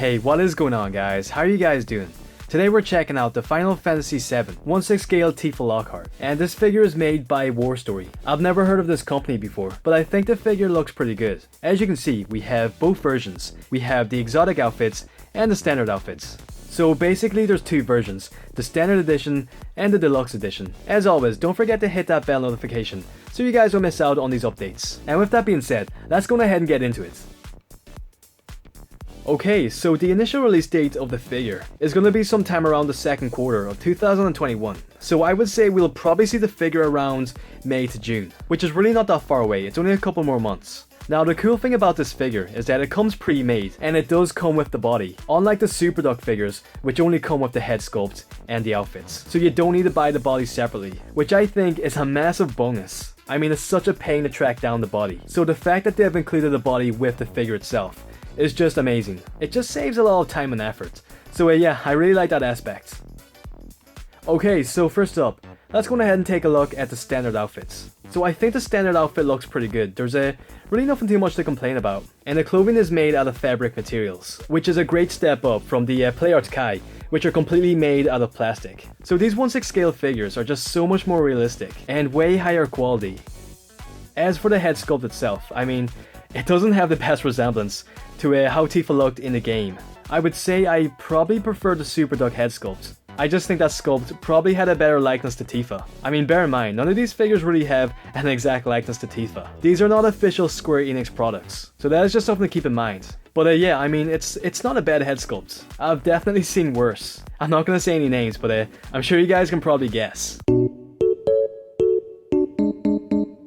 Hey, what is going on guys? How are you guys doing? Today we're checking out the Final Fantasy VII 1/6 scale Tifa Lockhart, and this figure is made by War Story. I've never heard of this company before, but I think the figure looks pretty good. As you can see, we have both versions. We have the exotic outfits and the standard outfits. So basically there's two versions, the standard edition and the deluxe edition. As always, don't forget to hit that bell notification so you guys don't miss out on these updates. And with that being said, let's go ahead and get into it. Okay, so the initial release date of the figure is going to be sometime around the second quarter of 2021. So I would say we'll probably see the figure around May to June, which is really not that far away, it's only a couple more months. Now the cool thing about this figure is that it comes pre-made and it does come with the body, unlike the Super Duck figures which only come with the head sculpt and the outfits. So you don't need to buy the body separately, which I think is a massive bonus. I mean, it's such a pain to track down the body, so the fact that they've included the body with the figure itself is just amazing. It just saves a lot of time and effort. So yeah, I really like that aspect. Okay, so first up, let's go ahead and take a look at the standard outfits. So I think the standard outfit looks pretty good. There's really nothing too much to complain about. And the clothing is made out of fabric materials, which is a great step up from the PlayArt Kai, which are completely made out of plastic. So these 1/6 scale figures are just so much more realistic and way higher quality. As for the head sculpt itself, I mean, it doesn't have the best resemblance to how Tifa looked in the game. I would say I probably prefer the Super Duck head sculpt. I just think that sculpt probably had a better likeness to Tifa. I mean, bear in mind, none of these figures really have an exact likeness to Tifa. These are not official Square Enix products, so that is just something to keep in mind. But yeah, I mean, it's not a bad head sculpt. I've definitely seen worse. I'm not gonna say any names, but I'm sure you guys can probably guess.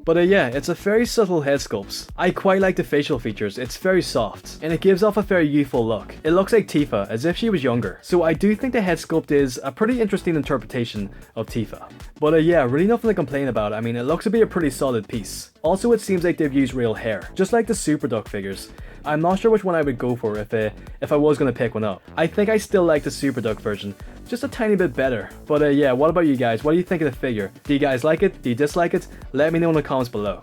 But yeah, it's a very subtle head sculpt. I quite like the facial features, it's very soft, and it gives off a very youthful look. It looks like Tifa, as if she was younger. So I do think the head sculpt is a pretty interesting interpretation of Tifa. But yeah, really nothing to complain about. I mean, it looks to be a pretty solid piece. Also, it seems like they've used real hair, just like the Super Duck figures. I'm not sure which one I would go for if I was gonna pick one up. I think I still like the Super Duck version, just a tiny bit better. But yeah, what about you guys? What do you think of the figure? Do you guys like it? Do you dislike it? Let me know in the comments below.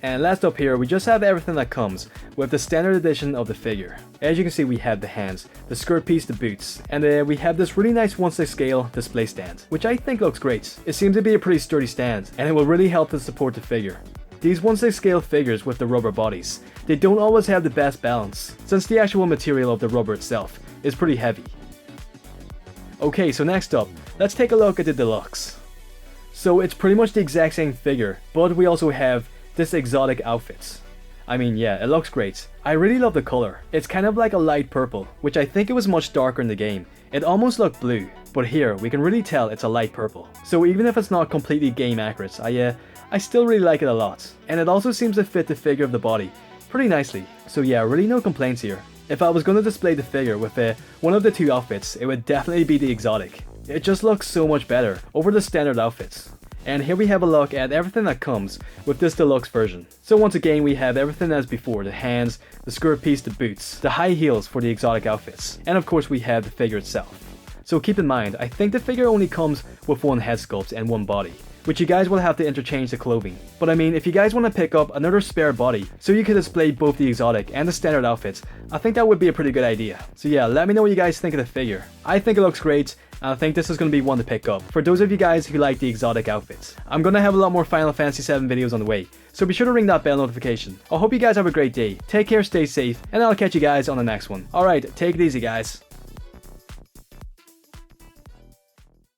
And last up here, we just have everything that comes with the standard edition of the figure. As you can see, we have the hands, the skirt piece, the boots, and we have this really nice 1/6 scale display stand, which I think looks great. It seems to be a pretty sturdy stand, and it will really help to support the figure. These 1/6 scale figures with the rubber bodies, they don't always have the best balance, since the actual material of the rubber itself is pretty heavy. Okay, so next up, let's take a look at the deluxe. So it's pretty much the exact same figure, but we also have this exotic outfit. I mean, yeah, it looks great. I really love the color. It's kind of like a light purple, which I think it was much darker in the game. It almost looked blue, but here we can really tell it's a light purple. So even if it's not completely game accurate, I still really like it a lot. And it also seems to fit the figure of the body pretty nicely. So yeah, really no complaints here. If I was going to display the figure with one of the two outfits, it would definitely be the exotic. It just looks so much better over the standard outfits. And here we have a look at everything that comes with this deluxe version. So once again, we have everything as before, the hands, the skirt piece, the boots, the high heels for the exotic outfits, and of course we have the figure itself. So keep in mind, I think the figure only comes with one head sculpt and one body, which you guys will have to interchange the clothing. But I mean, if you guys want to pick up another spare body so you can display both the exotic and the standard outfits, I think that would be a pretty good idea. So yeah, let me know what you guys think of the figure. I think it looks great, and I think this is going to be one to pick up for those of you guys who like the exotic outfits. I'm going to have a lot more Final Fantasy VII videos on the way, so be sure to ring that bell notification. I hope you guys have a great day, take care, stay safe, and I'll catch you guys on the next one. Alright, take it easy guys.